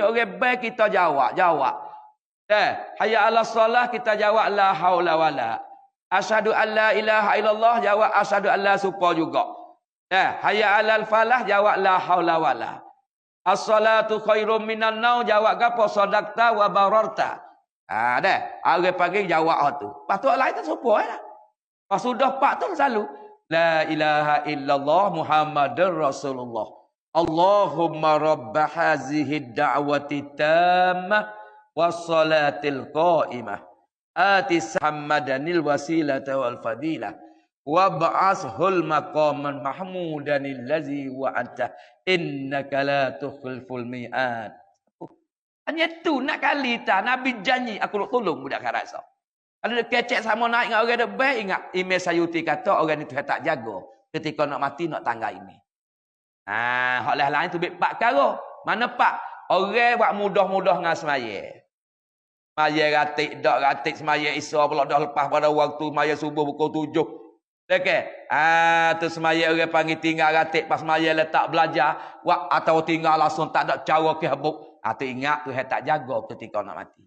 Orang baik kita jawab. Hayya 'alas solah kita jawab la haula wala. Asyhadu an la ilaha illallah jawab asyhadu an la supa juga. Hayya 'alal falah jawab la haula wala. As-salatu khairum minan naum jawab gapo sadaqta wa bararta. Orang panggil jawab tu. Lepas tu lain tak supa dah. Pas sudah pak tu selalu la ilaha illallah Muhammadur Rasulullah. Allahumma rabb hazihi da'wati tammah wassalatil qa'imah. Ati Muhammadanil wasilata wal fadilah wa ba'ashul maqaman mahmudanil ladzi wa'ata innaka la tukhliful mi'ad. Hanya tu nak kali tak Nabi janji aku nak tolong budak Karasa. Kalau dia kecek sama naik dengan orang dia baik, ingat Imam Sayuti kata orang itu tak jaga ketika nak mati nak tangga ini. Hak lain tu pak karo. Mana pak? Orang buat mudah-mudah dengan semaya. Semaya ratik semaya Isra pula dah lepas pada waktu semaya subuh pukul 7. Okey. Tu semaya orang panggil tinggal ratik pas semaya letak belajar atau tinggal langsung tak ada cara ke habuk. Tu ingat tu tak jaga ketika nak mati.